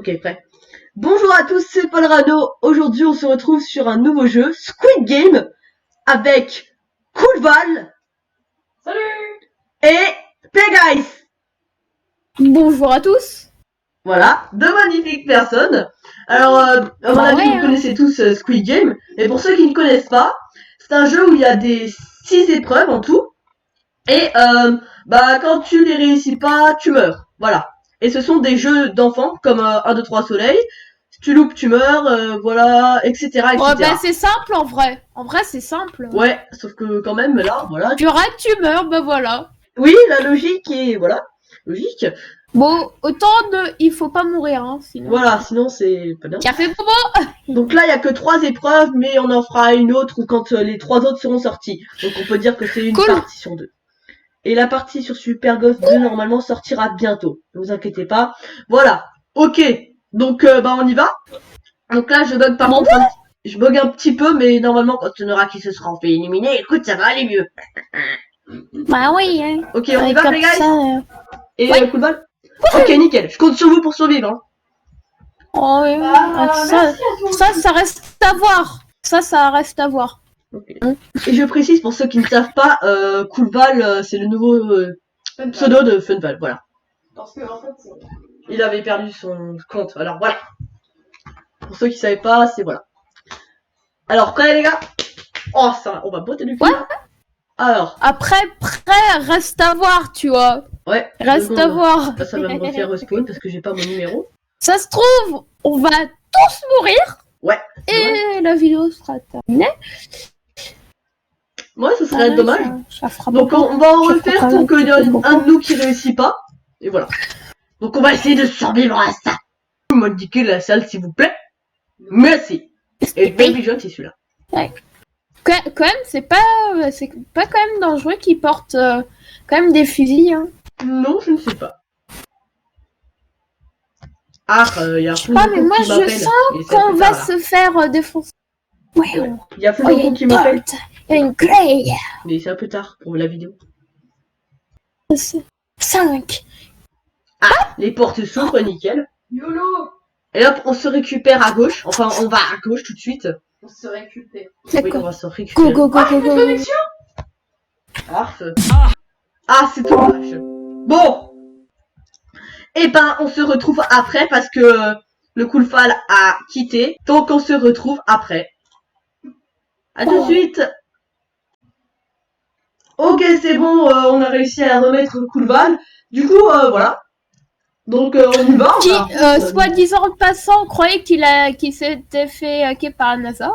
Ok, prêt. Bonjour à tous, c'est Paul Rano. Aujourd'hui, on se retrouve sur un nouveau jeu, Squid Game, avec Coolval. Salut. Et Playguys. Bonjour à tous. Voilà, deux magnifiques personnes. Alors, à mon avis, vous connaissez tous Squid Game. Et pour ceux qui ne connaissent pas, c'est un jeu où il y a des 6 épreuves en tout. Et quand tu les réussis pas, tu meurs. Voilà. Et ce sont des jeux d'enfants, comme 1, 2, 3 soleil. Si tu loupes, tu meurs, voilà, etc. etc. Ouais, bah c'est simple en vrai. En vrai, c'est simple. Ouais, sauf que quand même, là, voilà. Tu rates, tu meurs, bah voilà. Oui, la logique est, voilà, logique. Bon, il faut pas mourir, hein, sinon. Voilà, sinon c'est pas bien. Qui a fait bobo. Donc là, il y a que 3 épreuves, mais on en fera une autre quand les 3 autres seront sortis. Donc on peut dire que c'est une partie sur 2. Et la partie sur Super Ghost 2, normalement, sortira bientôt. Ne vous inquiétez pas. Voilà. Ok. Donc, on y va. Donc là, je bug par contre. Je bug un petit peu, mais normalement, quand il y en aura qui se seront fait éliminer, écoute, ça va aller mieux. Bah oui, hein. Ok, on y va, les gars. Et oui. Coolval. Ok, nickel. Je compte sur vous pour survivre. Hein. Oh, oui. Ça reste à voir. Ça reste à voir. Okay. Et je précise pour ceux qui ne savent pas, Coolval, c'est le nouveau pseudo de Funval, voilà. Parce que en fait, il avait perdu son compte, alors voilà. Pour ceux qui savaient pas, c'est voilà. Alors prêt les gars? Oh ça, on va botter du cul. Ouais. Alors. Après, reste à voir, tu vois. Ouais. Reste à voir. Ça va me refaire respawn parce que j'ai pas mon numéro. Ça se trouve, on va tous mourir. Ouais. Et la vidéo sera terminée. Ouais, ce serait dommage. Donc on va en refaire pour qu'il y ait un de nous qui réussit pas. Et voilà. Donc on va essayer de survivre à ça. Modifiez la salle s'il vous plaît. Merci. Et Baby John c'est celui-là. Ouais. Quand même, c'est pas quand même dangereux qu'ils portent quand même des fusils. Hein. Non, je ne sais pas. Ah, il y a Full mais moi je sens qu'on va se faire défoncer. Ouais. Il y a Full qui m'appelle. Une grey. Mais c'est un peu tard pour la vidéo. 5. Ah, les portes s'ouvrent, nickel. YOLO. Et hop, on se récupère à gauche. Enfin, on va à gauche tout de suite. On se récupère. Oui, on va se récupérer. Go. Connexion. Ah, c'est dommage. Bon. Eh ben, on se retrouve après parce que le Coolval a quitté. Donc, on se retrouve après. À tout de suite. Ok, c'est bon, on a réussi à remettre Coolval. Du coup, voilà. Donc, on y va. Soi-disant en passant, on croyait qu'il s'était fait hacker par la NASA.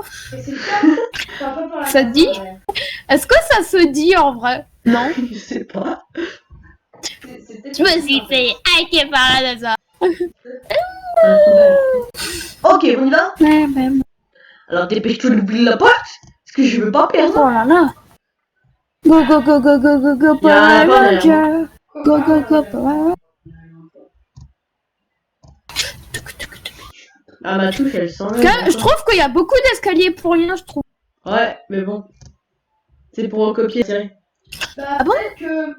Ça te dit? Est-ce que ça se dit en vrai? Non. Je sais pas. Je me suis fait hacker par la NASA. Ok, on y va? Alors, dépêche-toi d'ouvrir la porte. Parce que je veux pas perdre. Oh là là. Go, Power Ranger. Go. Ah, ma touche, elle sent. Je trouve qu'il y a beaucoup d'escaliers pour rien, je trouve. Ouais, mais bon. C'est pour recopier, c'est Bah, peut-être que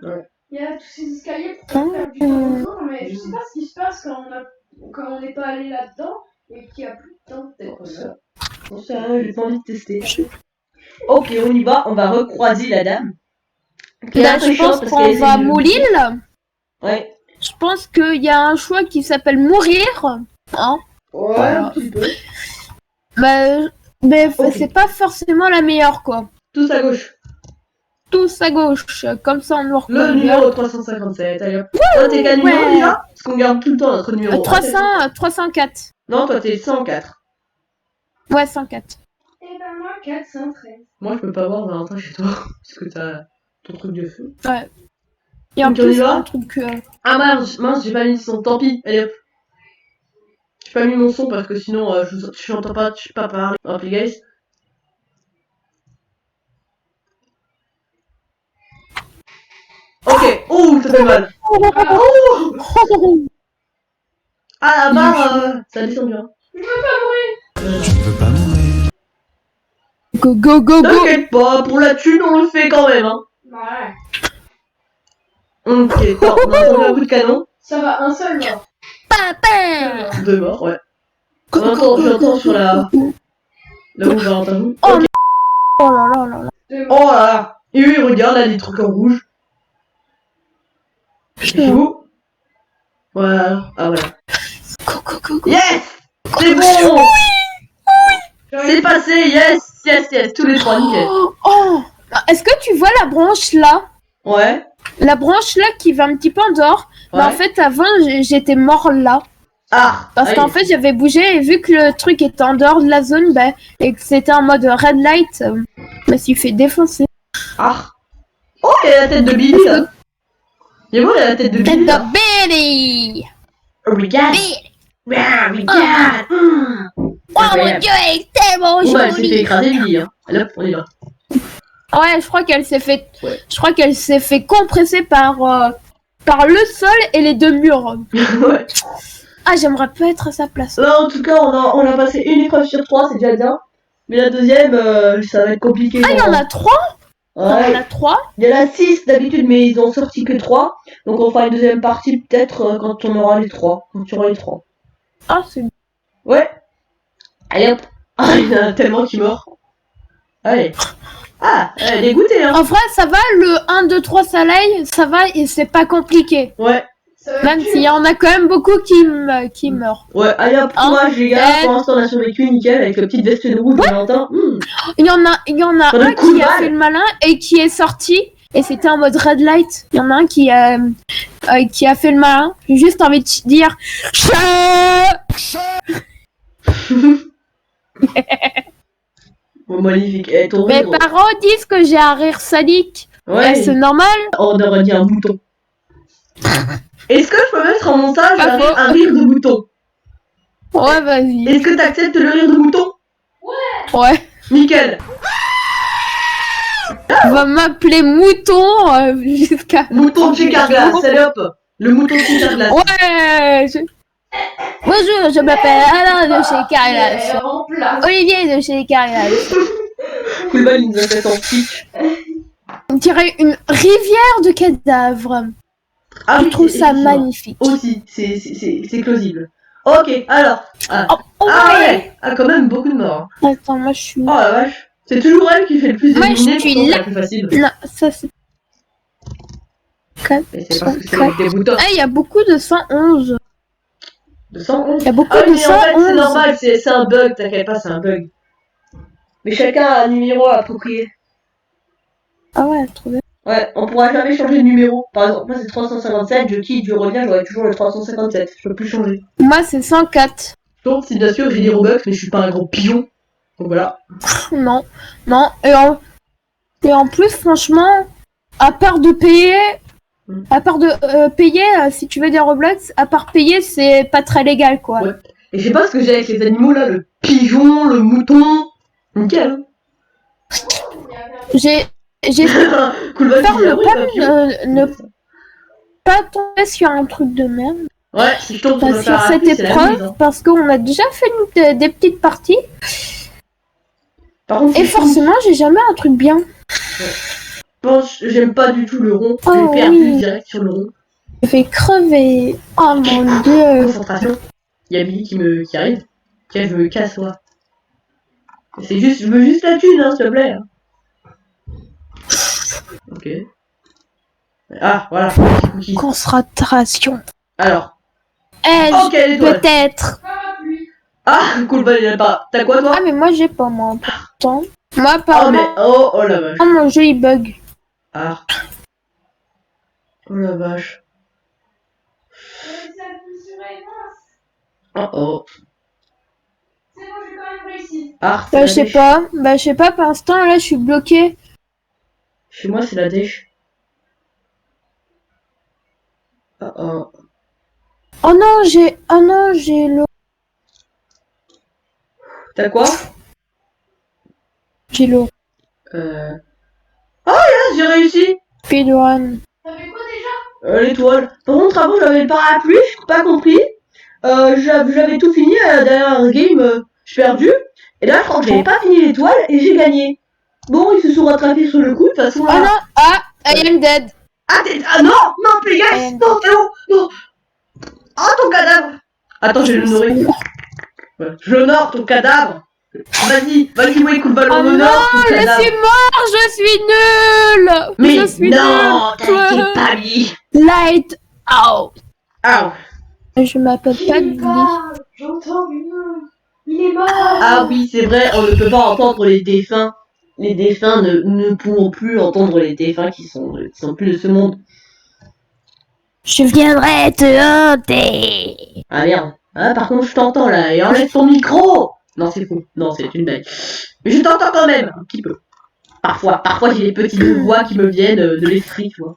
il y a tous ces escaliers pour faire du temps autour, mais je sais pas ce qui se passe quand on n'est pas allé là-dedans et qu'il y a plus de temps, peut-être. Bon, ça, j'ai pas envie de tester. Ok, on y va, on va recroiser la dame. Là, je pense qu'on va mourir. Ouais. Je pense qu'il y a un choix qui s'appelle mourir. Hein? Ouais, un petit peu. Mais c'est pas forcément la meilleure, quoi. Tous à gauche. Tous à gauche, comme ça on nous reconnaît. Le numéro 357, allez hop. Toi, t'es quel numéro déjà? Parce qu'on garde tout le temps notre numéro. 304. Non, toi, t'es 104. Ouais, 104. Et ben moi, 413. Moi, je peux pas voir, on va rentrer chez toi. Parce que t'as ton truc de feu. Ouais. Et en plus, un truc... Ah mince, j'ai pas mis le son, tant pis, allez hop. J'ai pas mis mon son parce que sinon, je n'entends pas, je sais pas parler. Hop, les guys. Ok, oh, ça fait mal. Oh ah, la barre, ça descend bien. Je veux pas mourir. Je ne veux pas mourir. Go. T'inquiète pas, pour la thune, on le fait quand même, hein. Ouais. Ok, attends, on a entendu un coup de canon. Ça va, un seul mort. Deux morts, ouais. J'entends sur la... Là où Valentin. Oh, Ok. Oh là là là là. Oh là là. Et oui, regarde, là, des trucs en rouge. C'est où? Voilà. Ah, voilà. Yes! C'est bon! C'est passé, yes! Tous les trois, nickel. Oh. Est-ce que tu vois la branche là? Ouais. La branche là qui va un petit peu en dehors. Ouais. Bah, en fait, avant, j'étais mort là. Ah! Parce qu'en fait, j'avais bougé et vu que le truc était en dehors de la zone, bah, et que c'était en mode red light, je me suis fait défoncer. Ah! Oh, il y a la tête de Billy là! Il y a moi, il y a la tête de Tête Billy là! de Billy! Regarde! Billy! Regarde! Oh mon dieu, elle est tellement Bon, bah, elle s'est fait jolie! écraser Billy, hein. Allez hop, on y va. Ouais, je crois qu'elle s'est fait... Ouais. Je crois qu'elle s'est fait compresser par le sol et les deux murs. Ouais. Ah, j'aimerais pas être à sa place. Là, en tout cas, on a passé une épreuve sur 3, c'est déjà bien. Mais la deuxième, ça va être compliqué. Ah, il y en a 3? Il y en Ouais. a 3? Il y en a 6 d'habitude, mais ils ont sorti que 3. Donc on fera une deuxième partie peut-être quand on aura les 3. Quand tu auras les 3. Ah, c'est... Ouais. Allez hop. Ah, il y en a tellement qui meurent. Allez. Ah, elle est dégoûtée, hein. En vrai, ça va, le 1, 2, 3 soleil, ça va et c'est pas compliqué. Ouais. Même s'il y en a quand même beaucoup qui meurent. Ouais, allez hop, courage les gars. Pour l'instant, on a survécu nickel avec la petite veste de rouge de Valentin. Il y en a Ça donne un coup de qui a balle. fait le malin et qui est sorti. Et c'était en mode red light. Il y en a un qui a fait le malin. J'ai juste envie de dire... Bon, magnifique. Eh, ton Mes rire. parents disent que j'ai un rire sadique. Ouais. C'est normal. On aurait dit un bouton. Est-ce que je peux mettre en montage Pas faux. un rire de bouton? Ouais, vas-y. Est-ce que t'acceptes le rire de bouton? Ouais. Nickel. On va m'appeler Mouton jusqu'à... Mouton de chez Carglass. Allez hop. Le mouton de chez Carglass. Ouais. Bonjour, je m'appelle Alain de chez Carglass. En place. Olivier de chez Carglass. Coolball, il nous a fait son speech. On dirait une rivière de cadavres. Ah, Je oui, trouve c'est- ça effectivement. magnifique. Aussi, c'est plausible. Ok, alors. Ah, Oh, ah ouais. Ah, quand même, beaucoup de morts. Attends, moi je suis... Oh la vache. C'est toujours elle qui fait le plus Moi, d'éliminés, je suis pourtant, c'est là. la plus facile. Non, ça c'est... Mais c'est parce que c'est avec des boutons. Ah, il y a beaucoup de 111. De 111. Il y a beaucoup Ah oui, de mais en fait, c'est 111. normal, c'est un bug, t'inquiète pas, c'est un bug. Mais chacun a un numéro approprié. Ah ouais, trop bien. Ouais, on pourra jamais changer de numéro. Par exemple, moi c'est 357, je quitte, je reviens, j'aurai toujours le 357. Je peux plus changer. Moi c'est 104. Donc, si bien sûr, j'ai des Robux, mais je suis pas un gros pion. Donc voilà. Non, non. Et en plus, franchement, à part de payer... À part de payer, si tu veux des Roblox, à part payer, c'est pas très légal, quoi. Ouais. Et je sais pas ce que j'ai avec les animaux là, le pigeon, le mouton. Nickel. J'ai Cool, vas-y, peur ah oui, bah, de ne pas tomber sur un truc de merde. Ouais, si je tombe sur Pas le sur cette parapluie, c'est la mise, épreuve, hein. parce qu'on a déjà fait des petites parties. Par contre, Et si je tombe- forcément, j'ai jamais un truc bien. j'aime pas du tout le rond. Oh, J'ai perdu oui. direct sur le rond. Je vais crever. Oh mon dieu. Concentration. Il y a Billy qui arrive. Tiens, je me casse moi. C'est juste, je veux juste la thune, hein, s'il te plaît. Ok. Ah, voilà. Petit cookie. Concentration. Alors. Ai-je Ok, l'étoile. peut-être... Parapluie. Ah, cool, bah, il a pas. T'as quoi, toi? Ah mais moi j'ai pas moi pourtant. Moi Oh, apparemment... mais. Oh la vache. Oh mon jeu il bug. Ah. Oh la vache. Ça appuie sur les mince. Oh. C'est bon, j'ai quand même réussi. Ah, c'est Bah la je sais dèche. pas. Bah je sais pas pour l'instant là je suis bloqué. Chez moi, c'est la dèche. Oh. Oh non j'ai le... T'as quoi? J'ai le Ah, j'ai réussi! speedrun. T'avais quoi déjà? L'étoile. Par contre, avant, j'avais le parapluie, j'ai pas compris. J'avais tout fini derrière un game, j'ai perdu. Et là, je crois que j'avais pas fini l'étoile et j'ai gagné. Bon, ils se sont rattrapés sur le coup, de toute façon. Oh Là... non. I am dead. Ah, non, Pégase! I am Non, t'es où? Non! Oh, ton cadavre! Attends, je vais l'honorer. Ouais. J'honore ton cadavre. Vas-y, ouais, coup de balle, Oh on non, honore ton je cadavre. suis mort, je suis nulle. Mais je suis non, nulle. t'inquiète pas, Billy. Light out. Ah, Je m'appelle pas Il Billy. parle, j'entends rien. Il est mort. ah oui, c'est vrai, on ne peut pas entendre les défunts. Les défunts ne pourront plus entendre les défunts qui sont plus de ce monde. Je viendrai te hanter. Ah merde. Ah, par contre, je t'entends là, et enlève ton micro. Non, c'est faux. Non, c'est une blague. Mais je t'entends quand même, un petit peu. Parfois j'ai des petites voix qui me viennent de l'esprit, tu vois.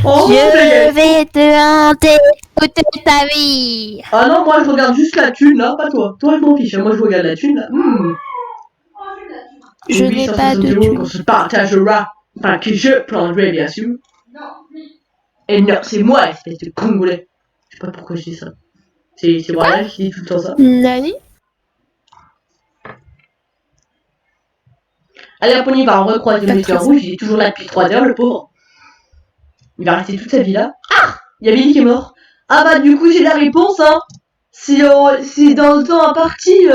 Oh, Je vais te hanter toute ta vie. ah non, moi je regarde juste la thune là, pas toi. Toi, je m'en fiche, moi je regarde la thune là. Je n'ai pas de 860 qu'on thune. se partagera. Enfin, que je prendrai, bien sûr. Non, oui. Et non, c'est moi, espèce de Congolais. Je sais pas pourquoi je dis ça. C'est voilà, je dis tout le temps ça. Nani? Allez, hop, on y va, on recroise le météore rouge, il est toujours là depuis 3 heures, le pauvre. Il va rester toute sa vie là. Ah, il y a Billy qui est mort. Ah bah du coup j'ai la réponse, hein. Si dans le temps imparti,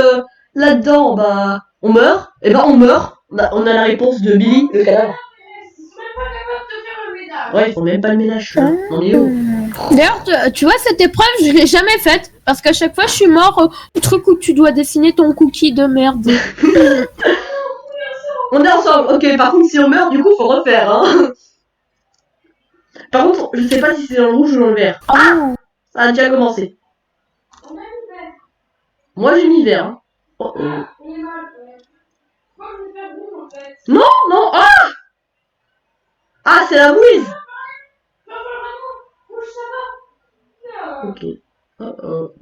là-dedans, bah, on meurt, et ben on meurt. On a la réponse de Billy, le cadavre. Ils sont même pas capables de faire le ménage. Ouais, ils font même pas le ménage, là. On est où? D'ailleurs, tu vois, cette épreuve, je l'ai jamais faite. Parce qu'à chaque fois, je suis mort au truc où tu dois dessiner ton cookie de merde. On est ensemble, ok, par contre si on meurt, du coup faut refaire, hein. Par contre, je sais pas si c'est dans le rouge ou dans le vert. Ah, Ça a déjà commencé. On a une vert. Moi j'ai mis vert, hein. Oh, oh. Il est mal, ouais. Moi, je vais faire rouge en fait. Non, non, ah! Ah, c'est la mouise! Non, rouge, ça va. Non. Ok. Oh oh.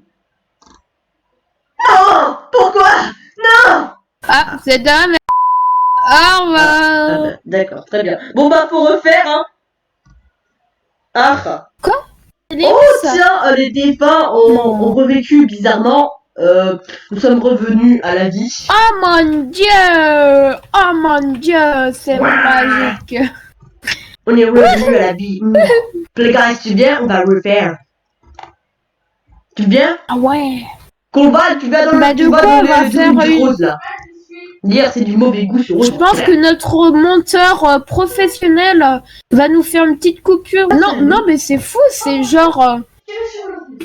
Non! Pourquoi? Non! ah c'est dingue. Au Ah revoir. bah, d'accord, très bien. Bon bah faut refaire, hein. Ah. Oh tiens, les défunts ont revécu bizarrement. Nous sommes revenus à la vie. Oh mon dieu! Oh mon dieu, c'est magique! On est revenus à la vie. Les gars, tu viens, on va le refaire. Tu viens? Ah ouais! Combat, tu vas dans Bah, le, du tu vas coup, dans on va le faire truc du une- rose là. Hier, c'est du mauvais goût sur rose. Je pense que notre monteur professionnel va nous faire une petite coupure. Non, non, mais c'est fou, c'est genre.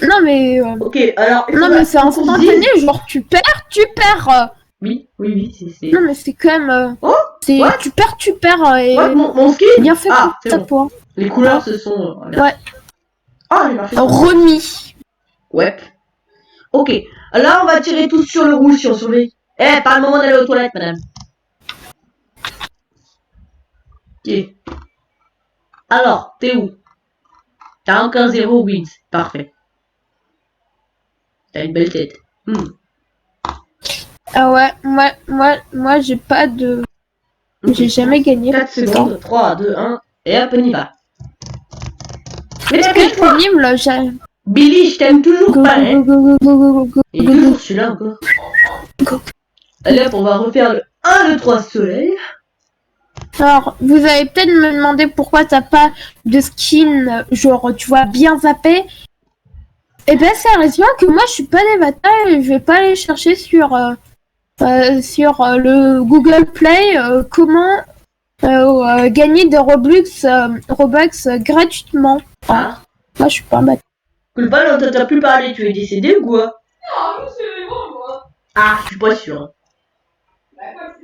Non, mais. Ok, alors. Non, mais c'est instantané, genre tu perds, tu perds. Oui, oui, oui, c'est. Non, mais c'est quand même. Oh, c'est what? tu perds. Et... Ouais, mon skin. Bien fait Ah, pour c'est ta bon. peau. Les couleurs se sont. Ouais. Ah, j'ai marché. Remis. Ouais. Ok. Là, on va tirer tous sur le rouge si on surveille. Eh, pas le moment d'aller aux toilettes, madame. Ok. Alors, t'es où? T'as encore 0 wins. Parfait. T'as une belle tête. Ah ouais, moi j'ai pas de. J'ai jamais gagné. 4 secondes. 3, 2, 1. Et hop, on y va. Mais Est-ce que dépêche-toi. pénible, j'ai. Billy, je t'aime toujours Go, pas, hein. go, go, go, go, go, go. Et toujours celui-là encore. Allez hop, on va refaire le 1, 2, 3 soleil. Alors, vous allez peut-être me demander pourquoi t'as pas de skin, genre, tu vois, bien zappé. Eh ben, sérieusement que moi, je suis pas des batailles et je vais pas aller chercher sur le Google Play comment gagner des Robux gratuitement. Ah. Moi, je suis pas un bataille. Cool, bah, non, t'as plus parlé, tu es décédé ou quoi? Non, c'est bon, moi. Ah, je suis pas sûr. Bah, quoi,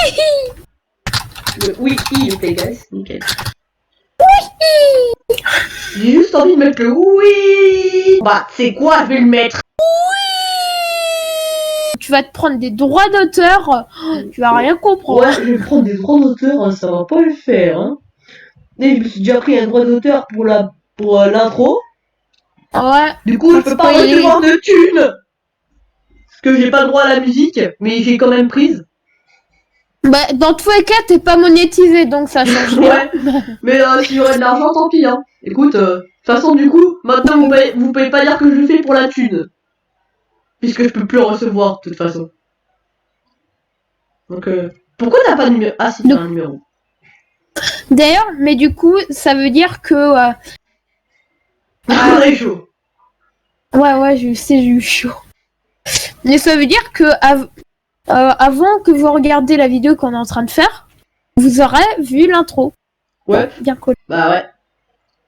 c'est bon. Le wiki, le Pegasus, nickel. J'ai juste envie de mettre le oui. Bah, c'est quoi, je vais le mettre. Tu vas te prendre des droits d'auteur, tu vas rien comprendre. Ouais, je vais prendre des droits d'auteur, ça va pas le faire, hein. Et je me suis déjà pris un droit d'auteur pour l'intro. Ouais. Du coup, je peux pas Oui. recevoir de thunes. Parce que j'ai pas le droit à la musique, mais j'ai quand même prise. Bah, dans tous les cas, t'es pas monétisé, donc ça change rien. Ouais. Mais s'il y aurait de l'argent, tant pis, hein. Écoute, de toute façon, du coup, maintenant, vous pouvez pas dire que je le fais pour la thune. Puisque je peux plus en recevoir, de toute façon. Donc, pourquoi t'as pas de numéro? Ah, si, t'as un numéro. D'ailleurs, mais du coup, ça veut dire que On est chaud. Ouais, je sais, j'ai eu chaud. Mais ça veut dire que avant que vous regardiez la vidéo qu'on est en train de faire, vous aurez vu l'intro. Ouais. Bien cool. Bah ouais.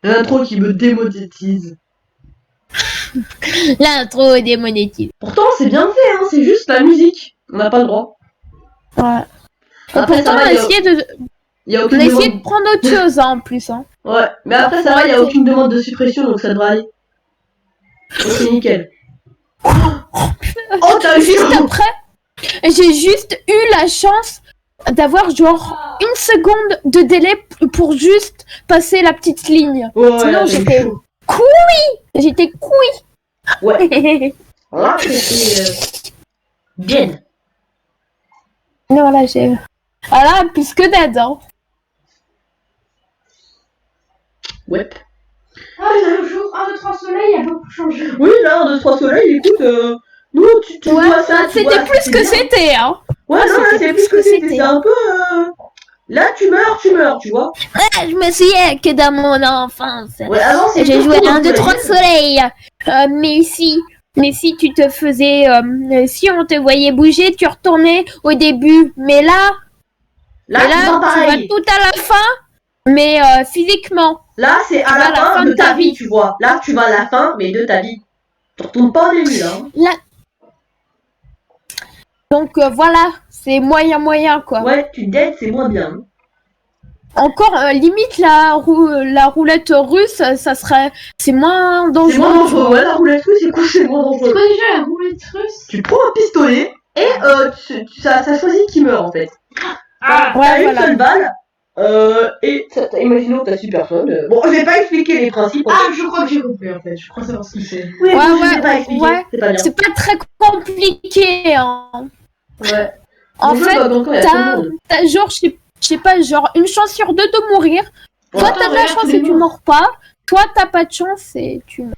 L'intro qui me démonétise. L'intro démonétise. Pourtant, c'est bien fait, hein. C'est juste la musique. On n'a pas le droit. Ouais. Et Après, pourtant, ça va, on a essayé de... y a On aucune a essayé demande. de prendre autre chose hein, en plus. Hein. Ouais. Mais après, ça va, y a aucune demande de suppression, donc ça devrait aller. C'est nickel. Oh, t'as eu Juste chaud. après, j'ai juste eu la chance d'avoir genre une seconde de délai pour juste passer la petite ligne. Ouais, Sinon, là, t'as eu j'étais chaud. J'étais couille. Ouais. Là, c'était bien. Non, là, j'ai... Ah là, plus que d'aide, hein. Ouais. Ah, le jour 1, 2, 3 soleil a beaucoup changé. Oui, là, 1, 2, 3 soleil, écoute, nous, tu Ouais, vois ça, tu c'était vois, plus c'est que bien. c'était, hein. Ouais, non, là, c'est plus que c'était. C'est un peu, là, tu meurs, tu vois. Ouais, je me souviens que dans mon enfance, Ouais, avant, c'est j'ai joué surtout 1, 2, dans 3 soleil. Mais si tu te faisais... si on te voyait bouger, tu retournais au début. Mais là, Là, tu c'est pas vas pareil. tout à la fin, mais physiquement. Là, c'est à vas la fin de ta vie, tu vois. Là, tu vas à la fin, mais de ta vie. Tu retournes pas au début, là. Là... Donc voilà, c'est moyen quoi. Ouais, tu dettes, c'est moins bien. Encore limite la roulette russe, ça serait... C'est moins dangereux. C'est moins dangereux, ouais, la roulette russe, c'est quoi, c'est moins dangereux. C'est quoi déjà la roulette russe? Tu prends un pistolet, et ça choisit qui meurt, en fait. Ah, T'as une voilà. seule balle, et imaginons que t'as 6 personnes. Bon, je vais pas expliquer les principes. Ah, je crois que j'ai compris en fait. Je crois savoir ce que c'est. Oui, Ouais, moi, je ouais, vais pas expliquer, ouais. c'est pas bien. C'est pas très compliqué. Hein. Ouais. En Le jeu, fait, bah, encore, il y a tout le monde. t'as genre, je sais pas, genre une chance sur 2 de mourir. Ouais. Toi, t'as de la regarde chance tous et les tu morts. meurs pas. Toi, t'as pas de chance et tu meurs.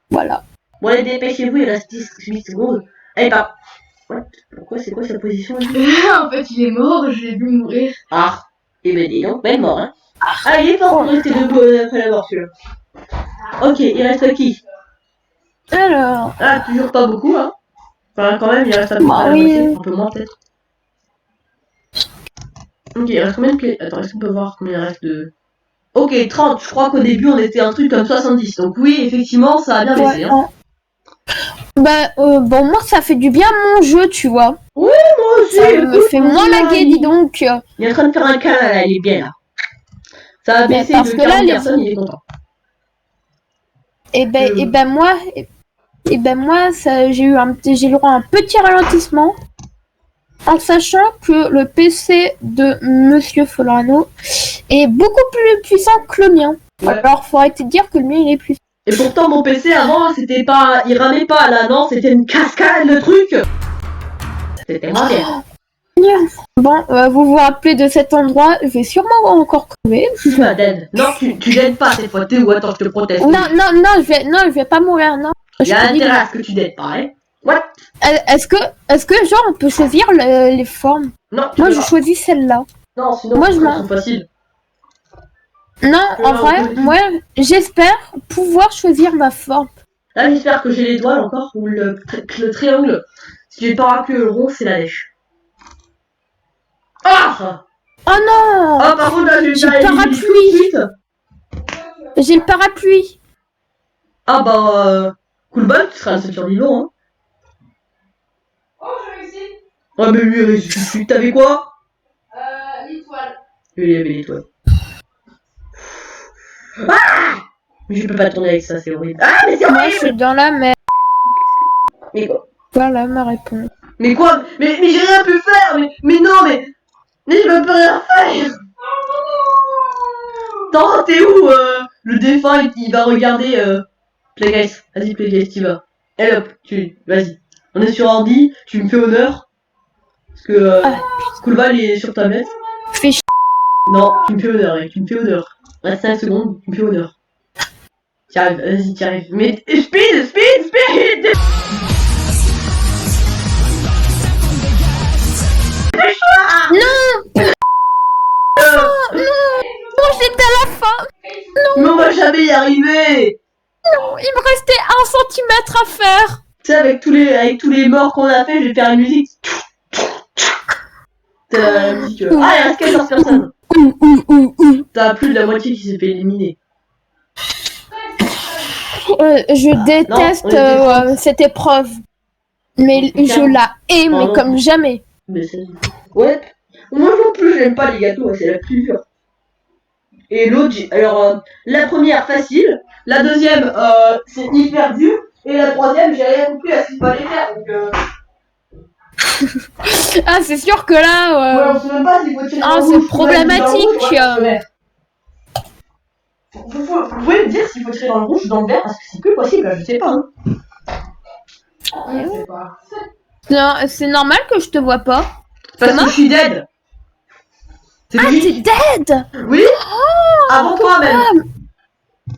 Voilà. Bon, allez, dépêchez-vous, il reste 8 secondes. Allez, pas. What? Pourquoi, c'est quoi sa position lui? En fait, il est mort, je l'ai vu mourir. Ah, et ben dis donc, belle mort, hein. Ah, il est fort pour rester debout après la mort, celui-là. Ok, il reste qui? Alors, Ah, toujours pas beaucoup, hein. Enfin, quand même, il reste à peu Bah près la oui. moitié, un peu moins peut-être. Ok, il reste combien de clés? Attends, est-ce qu'on peut voir combien il reste de... Ok, 30, je crois qu'au début on était un truc comme 70, donc oui, effectivement, ça a bien baissé, ouais, hein. bah, bon, moi, ça fait du bien à mon jeu, tu vois. Moi aussi, Ça me écoute, fait mon moins jeu, là, laguer, dis donc. il est en train de faire un câlin, là, il est bien, là. Ça a Mais baissé parce de que là, 40 les- personnes, il est content. Et ben moi, j'ai eu j'ai le droit à un petit ralentissement en sachant que le PC de Monsieur Folano est beaucoup plus puissant que le mien. Ouais. Alors, faut arrêter de dire que le mien il est puissant. Et pourtant, mon PC avant, c'était pas... Il ramait pas, là, non, c'était une cascade, le truc. C'était moins bien. Bon, vous vous rappelez de cet endroit, je vais sûrement encore crever. Tu vas dead. Non, tu dead pas cette fois, t'es où? Attends, je te proteste. Non, je vais pas mourir, non. Il y a Je te dis intérêt non. à ce que tu dead pas, hein. What? Est-ce que genre on peut choisir les formes? Non, tu Moi peux je pas. choisis celle-là. Non, sinon, Moi, c'est je m'en- trop facile. Non, en Non, vrai, on peut- moi j'espère pouvoir choisir ma forme. Là, j'espère que j'ai l'étoile encore, ou le triangle. Si j'ai pas que le rond, c'est la lèche. Ah! Oh non, Ah, par contre, là, j'ai J'ai eu le parapluie. tout de suite. j'ai le parapluie. Ah, bah, cool ball, tu seras le seul survivant, hein. Oh, j'ai réussi. Ah, mais lui, il réussit tout de suite. T'avais quoi? L'étoile. Lui, il avait l'étoile. Ah! Mais je peux pas tourner avec ça, c'est horrible. Ah, mais c'est Moi je horrible! suis dans la mer. Mais quoi? Voilà ma réponse. Mais quoi? Mais j'ai rien pu faire! Mais non, mais je peux rien faire! Attends, t'es où? Le défunt, il va regarder, Play Guys. Vas-y, Play Guys, t'y vas. Et hop, vas-y. On est sur ordi, tu me fais honneur. Parce que, Coolval il est sur tablette. Fais ch... Non, tu me fais honneur, mec, tu me fais honneur. Reste 5 secondes, tu me fais honneur. T'y arrives, vas-y, t'y arrives. Mais, speed! Non, j'étais à la fin. Mais on va jamais y arriver! Non, il me restait 1 centimètre à faire. Tu sais, avec tous les morts qu'on a fait, je vais faire une musique. T'as la musique. Ah, il reste 14 personnes. T'as plus de la moitié qui s'est fait éliminer. Je déteste on était cette épreuve. Mais je la hais, mais non. comme jamais. Mais c'est... Ouais. Moi non plus, j'aime pas les gâteaux, c'est la plus dure. Et l'autre, alors, la première, facile. La deuxième, c'est hyper dur. Et la troisième, j'ai rien compris à ce qu'il fallait faire. Donc, Ah, c'est sûr que là... ouais, on sait même pas s'il faut tirer dans le c'est rouge, problématique. ou dans le vert. Vous pouvez me dire s'il faut tirer dans le rouge ou dans le vert, parce que c'est plus possible, là, je sais pas. Hein. Je sais pas. Non, c'est normal que je te vois pas. Parce que je suis dead. C'est Ah, lui. t'es dead. Oui. Avant toi même.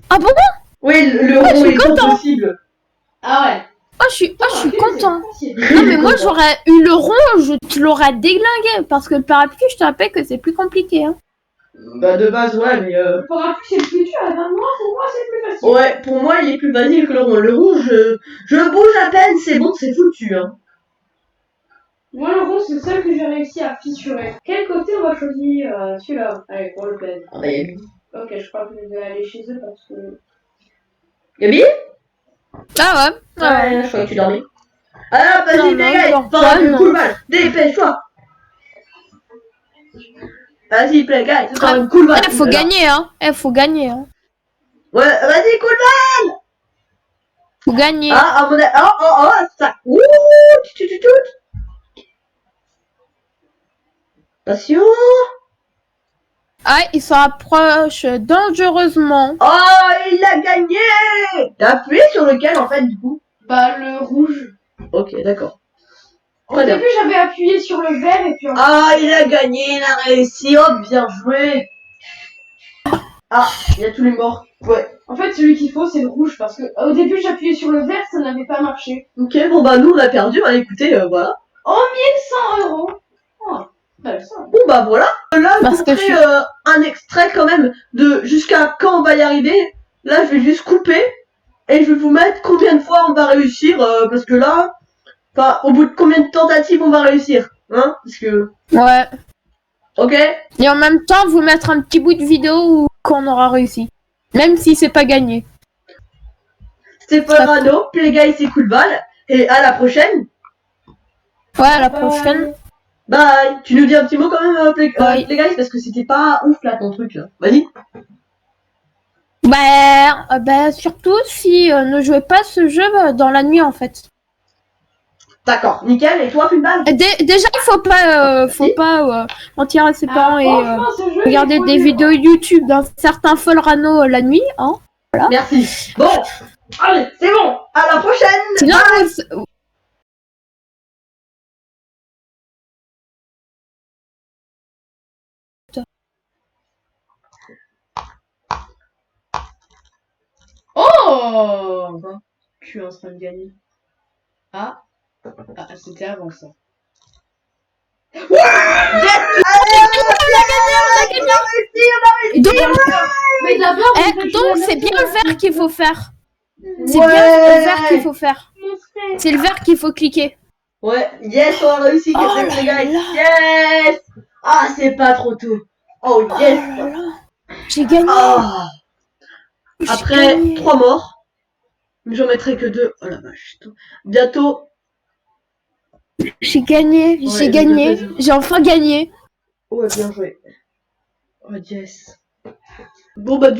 Ah bon? Oui, le rond je suis est trop content. possible. Ah ouais. Je suis content. C'est Non, mais moi, j'aurais eu le rond, je te l'aurais déglingué. Parce que le parapluie, je te rappelle que c'est plus compliqué. Hein. Bah, de base, ouais, mais Le parapluie, c'est le plus dur. Pour moi, c'est plus facile. ouais, pour moi, il est plus facile que le rond. Le rond, je bouge à peine, c'est bon, c'est foutu, hein. Moi, le rond, c'est le seul que j'ai réussi à fissurer. Quel côté on va choisir celui-là. Allez, pour le plaisir. Ah bah, Yabi. Ok, je crois que je vais aller chez eux parce que... Yabi? Ah ouais. Ouais, je crois que tu dormais. Alors, vas-y, Non, Playguy, non, t'auras non. une cool balle. Dépêche-toi. Vas-y, Playguy, t'auras une cool balle. Faut gagner, hein. Faut gagner, hein. Ouais, vas-y, cool balle. Faut gagner. Ah, à mon avis. Oh, ça. Ouh, tu. Attention. Ah, il se rapproche dangereusement. Oh, il a gagné. T'as appuyé sur lequel, en fait, du coup? Bah, le rouge. Ok, d'accord. Au début, j'avais appuyé sur le vert et puis... Ah, il a gagné, il a réussi. Oh, bien joué. Ah, il y a tous les morts. Ouais. En fait, celui qu'il faut, c'est le rouge parce que au début, j'appuyais sur le vert, ça n'avait pas marché. Ok, bon bah nous on a perdu, hein, écoutez, voilà. Oh, 1100 €. Oh, belle ça. Bon bah voilà. Là, je Parce vous que montrer un extrait quand même de jusqu'à quand on va y arriver. Là, je vais juste couper et je vais vous mettre combien de fois on va réussir, parce que là, enfin, au bout de combien de tentatives on va réussir, hein, parce que... Ouais. Ok. Et en même temps, vous mettre un petit bout de vidéo où qu'on aura réussi. Même si c'est pas gagné. C'était Rano, Playguy, c'est cool balle, et à la prochaine. Ouais, à la prochaine. Bye. Tu nous dis un petit mot quand même, Oui. Playguy, parce que c'était pas ouf là ton truc là. Vas-y. Bah, surtout si ne jouez pas ce jeu dans la nuit en fait. D'accord, nickel. Et toi, une balle? Déjà, il faut pas mentir à ses parents et Franchement, ce jeu, regarder il est des trop vidéos YouTube d'un certain Folrano la nuit. Hein. Voilà. Merci. Bon, allez, c'est bon. À la prochaine. Sinon, Oh, je suis en train de gagner. Ah, c'était avant ça. Donc, Mais d'abord, donc c'est bien le vert qu'il faut faire. C'est Ouais. bien le vert qu'il faut faire. C'est le vert qu'il faut cliquer. Ouais, yes, on a réussi. Oh Qu'est-ce que c'est, là guys? là. Yes. Ah, c'est pas trop tôt. Oh, yes. Oh là là. J'ai gagné. Ah. J'ai Après gagné. 3 morts, mais j'en mettrai que 2. Oh la vache. Bientôt. J'ai gagné. Ouais, J'ai gagné. j'ai J'ai enfin gagné. Ouais, bien joué. Oh, yes. Bon, bah,